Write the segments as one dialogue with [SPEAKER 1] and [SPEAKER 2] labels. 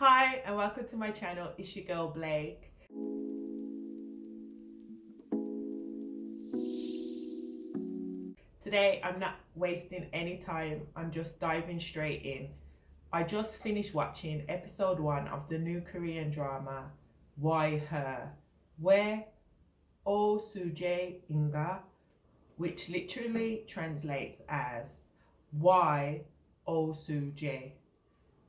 [SPEAKER 1] Hi and welcome to my channel. It's your girl Blake. Today I'm not wasting any time, I'm just diving straight in. I just finished watching episode 1 of the new Korean drama Why Her, where Oh Soo Jae, which literally translates as Why Oh Soo Jae.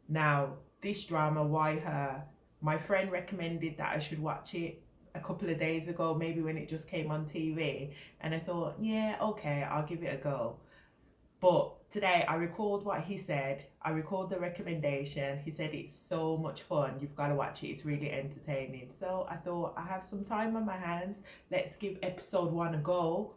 [SPEAKER 1] Now, this drama, Why Her, my friend recommended that I should watch it a couple of days ago, maybe when it just came on TV. And I thought, yeah, okay, I'll give it a go. But today I recalled what he said. I recalled the recommendation. He said it's so much fun. You've got to watch it. It's really entertaining. So I thought I have some time on my hands. Let's give episode 1 a go.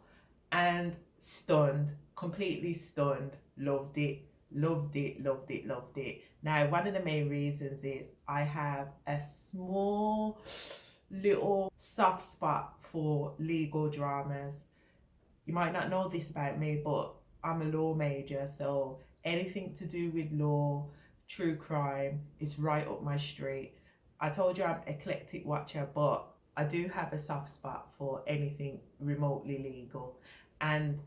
[SPEAKER 1] And stunned, completely stunned. Loved it. Loved it, loved it, loved it. Now, one of the main reasons is I have a small little soft spot for legal dramas. You might not know this about me, but I'm a law major, so anything to do with law, true crime is right up my street. I told you I'm an eclectic watcher, but I do have a soft spot for anything remotely legal. And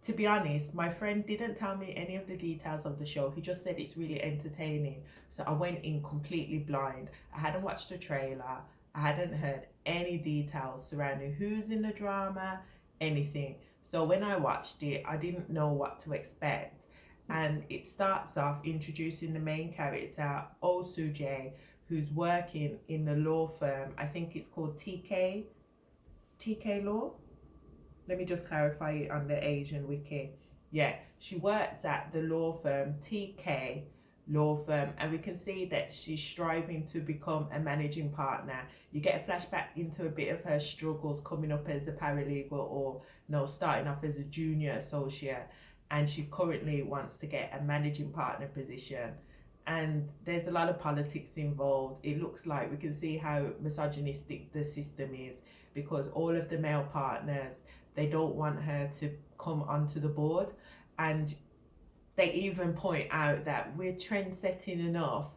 [SPEAKER 1] to be honest, my friend didn't tell me any of the details of the show. He just said it's really entertaining. So I went in completely blind. I hadn't watched the trailer. I hadn't heard any details surrounding who's in the drama, anything. So when I watched it, I didn't know what to expect. And it starts off introducing the main character, Oh Soo Jae, who's working in the law firm. I think it's called TK Law. Let me just clarify it on the Asian wiki. Yeah, she works at the law firm TK Law Firm, and we can see that she's striving to become a managing partner. You get a flashback into a bit of her struggles coming up as a paralegal, or no, starting off as a junior associate, and she currently wants to get a managing partner position. And there's a lot of politics involved. It looks like we can see how misogynistic the system is, because all of the male partners, they don't want her to come onto the board. And they even point out that we're trend setting enough.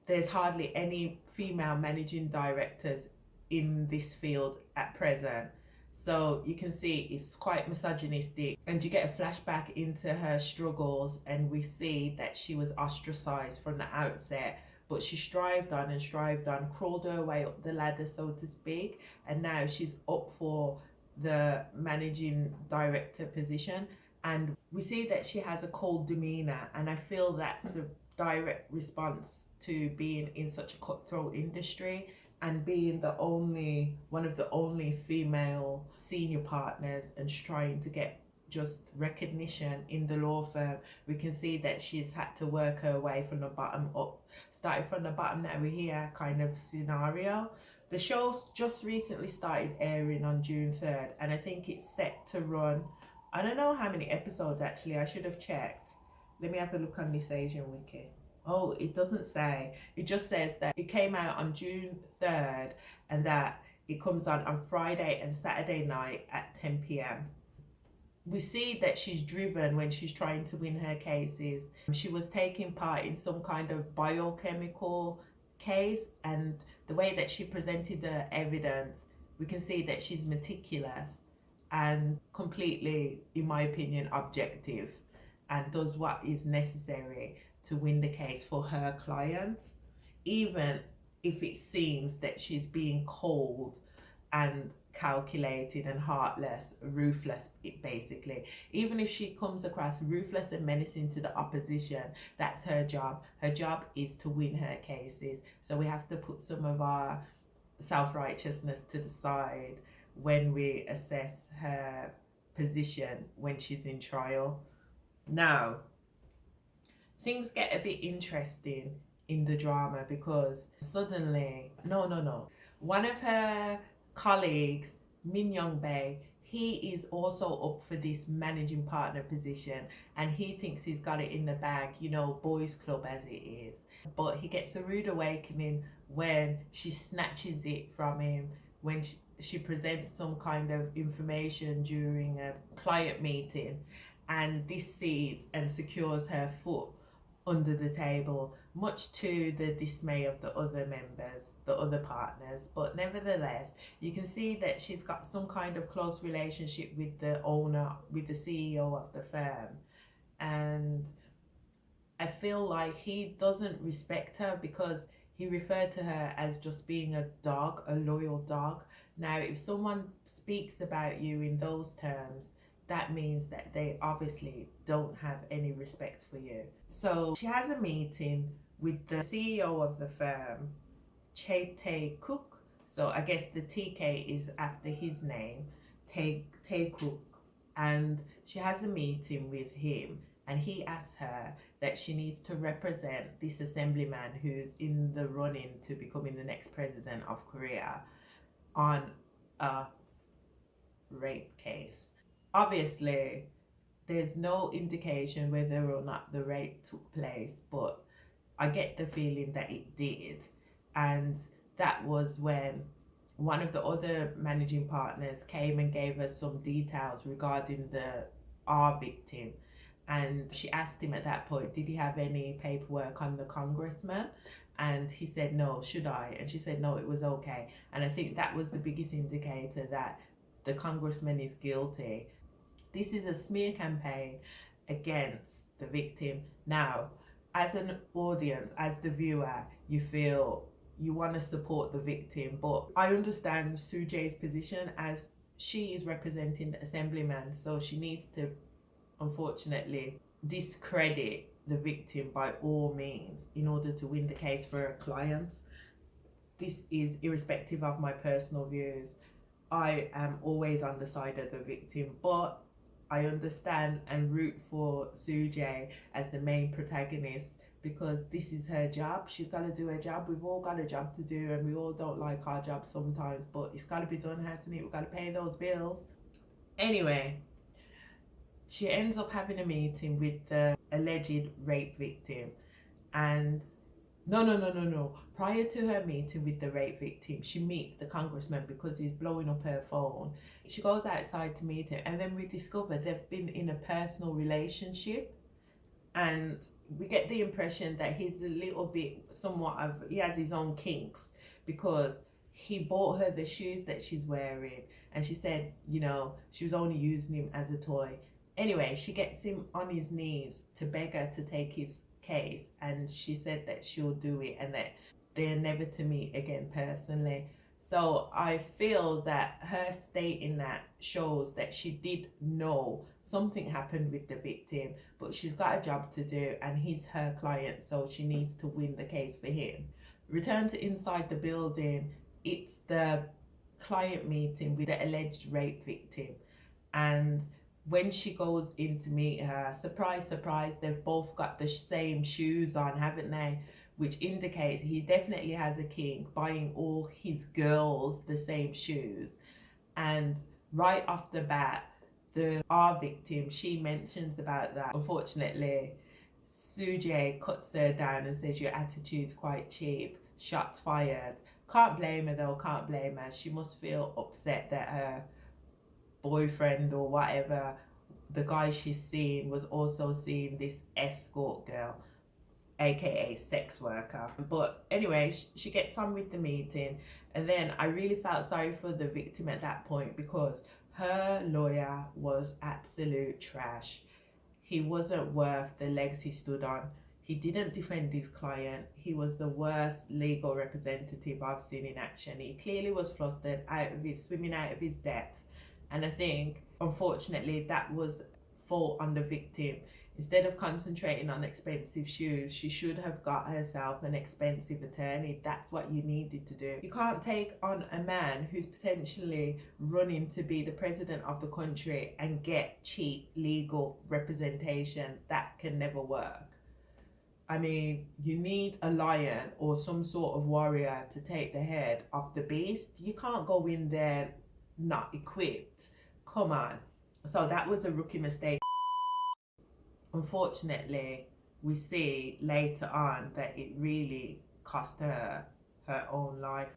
[SPEAKER 1] There's hardly any female managing directors in this field at present. So you can see it's quite misogynistic, and you get a flashback into her struggles, and we see that she was ostracized from the outset, but she strived on and strived on, crawled her way up the ladder, so to speak, and now she's up for the managing director position. And we see that she has a cold demeanor, and I feel that's a direct response to being in such a cutthroat industry and being one of the only female senior partners and trying to get just recognition in the law firm. We can see that she's had to work her way from the bottom up, starting from the bottom, now we're here kind of scenario. The show's just recently started airing on June 3rd, and I think it's set to run, I don't know how many episodes actually, I should have checked. Let me have a look on this Asian wiki. Oh, it doesn't say. It just says that it came out on June 3rd and that it comes on Friday and Saturday night at 10 p.m. We see that she's driven when she's trying to win her cases. She was taking part in some kind of biochemical case, and the way that she presented the evidence, we can see that she's meticulous and completely, in my opinion, objective, and does what is necessary to win the case for her client, even if it seems that she's being cold and calculated and heartless, ruthless, basically. Even if she comes across ruthless and menacing to the opposition, that's her job. Her job is to win her cases. So we have to put some of our self-righteousness to the side when we assess her position when she's in trial. Now, things get a bit interesting in the drama, because suddenly, no, one of her colleagues, Min Young Bae, he is also up for this managing partner position, and he thinks he's got it in the bag, you know, boys club as it is. But he gets a rude awakening when she snatches it from him, when she presents some kind of information during a client meeting, and this sees and secures her foot under the table, much to the dismay of the other members, the other partners. But nevertheless, you can see that she's got some kind of close relationship with the owner, with the CEO of the firm. And I feel like he doesn't respect her because he referred to her as just being a dog, a loyal dog. Now, if someone speaks about you in those terms, that means that they obviously don't have any respect for you. So she has a meeting with the CEO of the firm, Chae Cook. So I guess the TK is after his name, Tae Cook. And she has a meeting with him, and he asks her that she needs to represent this assemblyman who's in the running to becoming the next president of Korea on a rape case. Obviously, there's no indication whether or not the rape took place, but I get the feeling that it did. And that was when one of the other managing partners came and gave us some details regarding our victim. And she asked him at that point, did he have any paperwork on the congressman? And he said, no, should I? And she said, no, it was okay. And I think that was the biggest indicator that the congressman is guilty. This is a smear campaign against the victim. Now, as an audience, as the viewer, you feel you want to support the victim, but I understand Soo Jae's position as she is representing the assemblyman, so she needs to, unfortunately, discredit the victim by all means in order to win the case for her clients. This is irrespective of my personal views. I am always on the side of the victim, but I understand and root for Soo Jae as the main protagonist because this is her job. She's got to do her job. We've all got a job to do, and we all don't like our job sometimes, but it's got to be done, hasn't it? We've got to pay those bills. Anyway, she ends up having a meeting with the alleged rape victim, and no. Prior to her meeting with the rape victim, she meets the congressman because he's blowing up her phone. She goes outside to meet him, and then we discover they've been in a personal relationship, and we get the impression that he's a little bit he has his own kinks because he bought her the shoes that she's wearing, and she said, she was only using him as a toy. Anyway, she gets him on his knees to beg her to take his case, and she said that she'll do it and that they're never to meet again personally. So I feel that her stating that shows that she did know something happened with the victim, but she's got a job to do and he's her client, so she needs to win the case for him. Return to inside the building. It's the client meeting with the alleged rape victim, and when she goes in to meet her, surprise, surprise, they've both got the same shoes on, haven't they? Which indicates he definitely has a kink, buying all his girls the same shoes. And right off the bat, our victim, she mentions about that. Unfortunately, Soo Jae cuts her down and says, your attitude's quite cheap, shots fired. Can't blame her though, can't blame her. She must feel upset that her boyfriend or whatever, the guy she's seeing, was also seeing this escort girl, aka sex worker. But anyway, she gets on with the meeting, and then I really felt sorry for the victim at that point because her lawyer was absolute trash. He wasn't worth the legs he stood on. He didn't defend his client. He was the worst legal representative I've seen in action. He clearly was flustered, swimming out of his depth. And I think, unfortunately, that was fault on the victim. Instead of concentrating on expensive shoes, she should have got herself an expensive attorney. That's what you needed to do. You can't take on a man who's potentially running to be the president of the country and get cheap legal representation. That can never work. I mean, you need a lion or some sort of warrior to take the head of the beast. You can't go in there not equipped. Come on. So that was a rookie mistake. Unfortunately, we see later on that it really cost her her own life.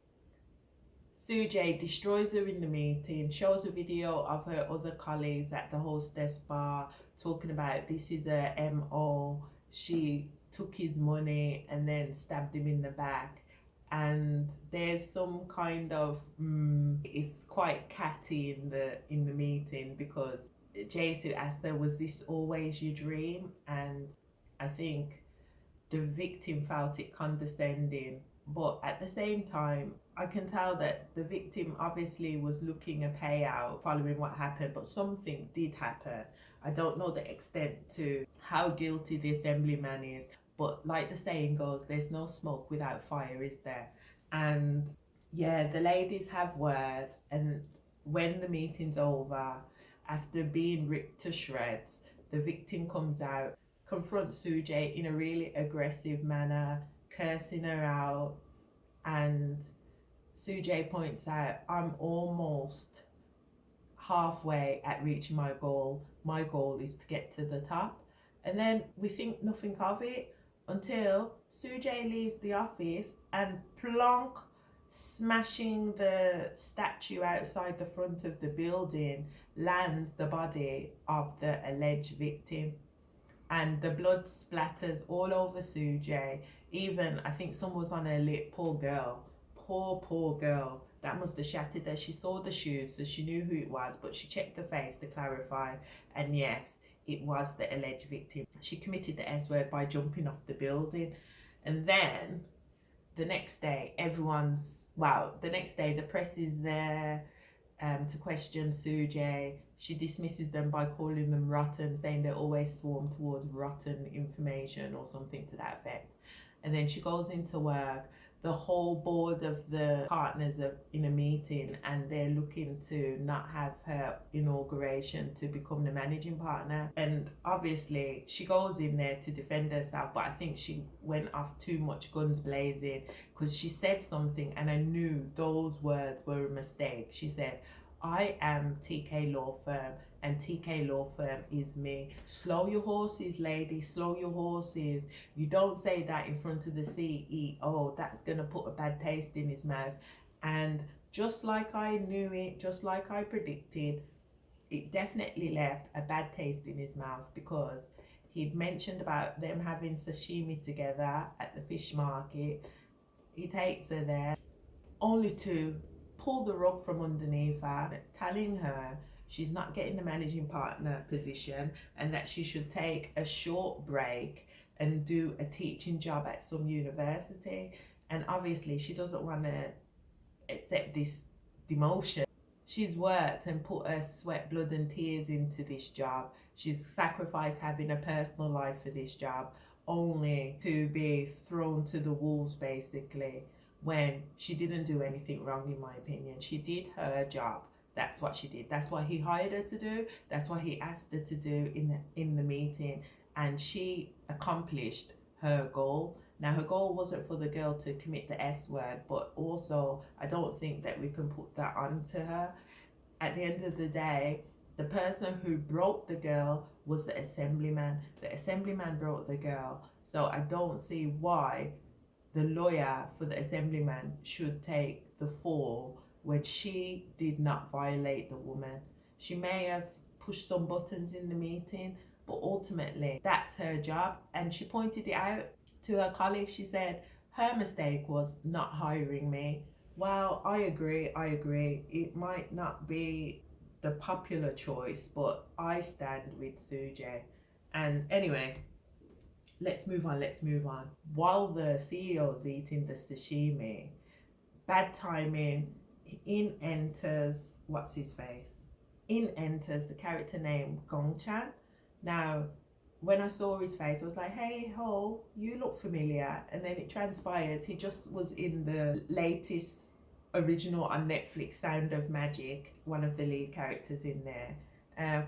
[SPEAKER 1] Soo Jae destroys her in the meeting, shows a video of her other colleagues at the hostess bar talking about this is her MO. She took his money and then stabbed him in the back. And there's some kind of it's quite catty in the meeting, because Jae-soo asked her, was this always your dream? And I think the victim felt it condescending, but at the same time I can tell that the victim obviously was looking a payout following what happened, but something did happen. I don't know the extent to how guilty the assemblyman is, but like the saying goes, there's no smoke without fire, is there? And yeah, the ladies have words, and when the meeting's over, after being ripped to shreds, the victim comes out, confronts Soo Jae in a really aggressive manner, cursing her out, and Soo Jae points out, I'm almost halfway at reaching my goal. My goal is to get to the top. And then we think nothing of it until Soo Jae leaves the office and plonk, smashing the statue outside the front of the building, lands the body of the alleged victim. And the blood splatters all over Soo Jae. Even, I think some was on her lip. Poor girl. Poor girl. That must have shattered her. She saw the shoes, so she knew who it was, but she checked the face to clarify. And yes, it was the alleged victim. She committed the S word by jumping off the building. And then the next day, the next day the press is there to question Soo Jae. She dismisses them by calling them rotten, saying they always swarm towards rotten information or something to that effect. And then she goes into work. The whole board of the partners are in a meeting, and they're looking to not have her inauguration to become the managing partner. And obviously she goes in there to defend herself, but I think she went off too much guns blazing, because she said something and I knew those words were a mistake. She said, I am TK Law Firm and TK Law Firm is me. Slow your horses, lady, slow your horses. You don't say that in front of the CEO. That's going to put a bad taste in his mouth. And just like I knew it, just like I predicted, it definitely left a bad taste in his mouth, because he'd mentioned about them having sashimi together at the fish market. He takes her there only to pull the rug from underneath her, telling her she's not getting the managing partner position and that she should take a short break and do a teaching job at some university. And obviously she doesn't want to accept this demotion. She's worked and put her sweat, blood and tears into this job. She's sacrificed having a personal life for this job, only to be thrown to the wolves basically, when she didn't do anything wrong. In my opinion, she did her job. That's what she did. That's what he hired her to do. That's what he asked her to do in the meeting. And she accomplished her goal. Now, her goal wasn't for the girl to commit the S word, but also I don't think that we can put that onto her. At the end of the day, the person who broke the girl was the assemblyman. The assemblyman broke the girl. So I don't see why the lawyer for the assemblyman should take the fall when she did not violate the woman. She may have pushed some buttons in the meeting, but ultimately that's her job. And she pointed it out to her colleagues. She said her mistake was not hiring me. Well, I agree. It might not be the popular choice, but I stand with Soo Jae. And anyway, let's move on. While the CEO is eating the sashimi, bad timing, in enters the character named Gong-chan. Now, when I saw his face, I was like, hey ho, you look familiar. And then it transpires he just was in the latest original on Netflix, Sound of Magic, one of the lead characters in there.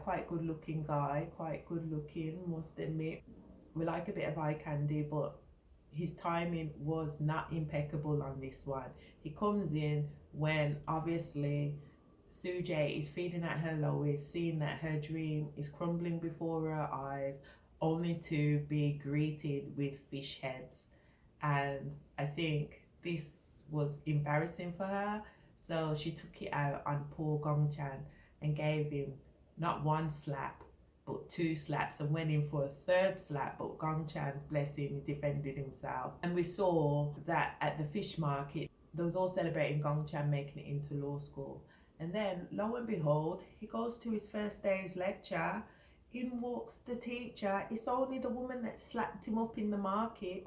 [SPEAKER 1] Quite good looking guy, must admit. We like a bit of eye candy, but his timing was not impeccable on this one. He comes in when obviously Soo Jae is feeling at her lowest, seeing that her dream is crumbling before her eyes, only to be greeted with fish heads. And I think this was embarrassing for her, so she took it out on poor Gong-chan and gave him not one slap, but 2 slaps and went in for a 3rd slap, but Gong Chan, bless him, defended himself. And we saw that at the fish market, they was all celebrating Gong Chan making it into law school. And then, lo and behold, he goes to his first day's lecture. In walks the teacher. It's only the woman that slapped him up in the market.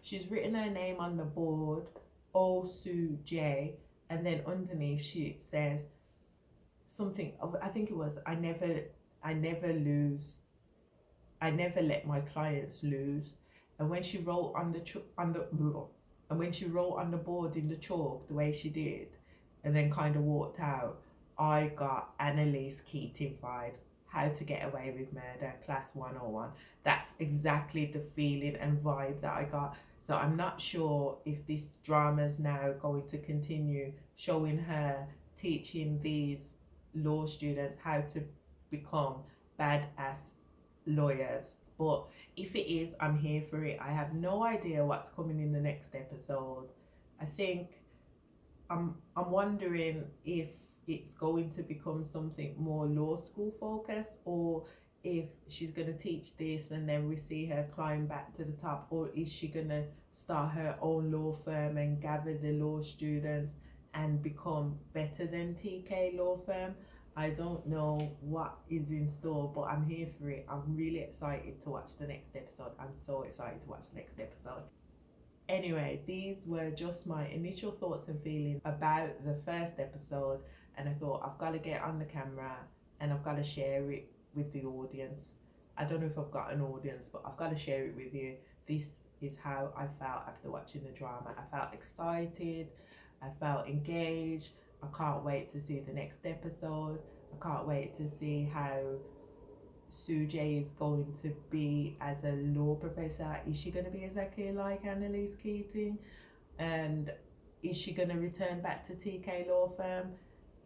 [SPEAKER 1] She's written her name on the board, Oh Soo Jae, and then underneath she says something. I think it was, I never lose. I never let my clients lose. And when she wrote on the board in the chalk the way she did, and then kind of walked out, I got Annalise Keating vibes. How to Get Away with Murder, Class 101. That's exactly the feeling and vibe that I got. So I'm not sure if this drama's now going to continue showing her teaching these law students how to become badass lawyers. But if it is, I'm here for it. I have no idea what's coming in the next episode. I think I'm wondering if it's going to become something more law school focused, or if she's going to teach this and then we see her climb back to the top, or is she going to start her own law firm and gather the law students and become better than TK law firm. I don't know what is in store, but I'm here for it. I'm really excited to watch the next episode. I'm so excited to watch the next episode. Anyway, these were just my initial thoughts and feelings about the first episode, and I thought I've got to get on the camera and I've got to share it with the audience. I don't know if I've got an audience, but I've got to share it with you. This is how I felt after watching the drama. I felt excited, I felt engaged. I can't wait to see the next episode. I can't wait to see how Soo Jae is going to be as a law professor. Is she going to be exactly like Annalise Keating? And is she going to return back to TK law firm?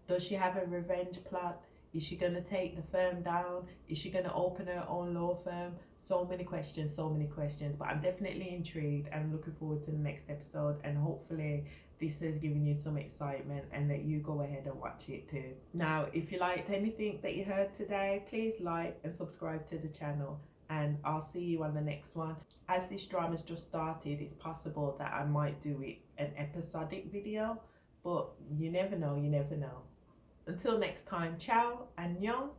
[SPEAKER 1] Does she have a revenge plot? Is she going to take the firm down? Is she going to open her own law firm? So many questions, but I'm definitely intrigued and looking forward to the next episode, and hopefully this has given you some excitement and that you go ahead and watch it too. Now, if you liked anything that you heard today, please like and subscribe to the channel, and I'll see you on the next one. As this drama's just started, it's possible that I might do it an episodic video, but you never know. Until next time, ciao, annyeong.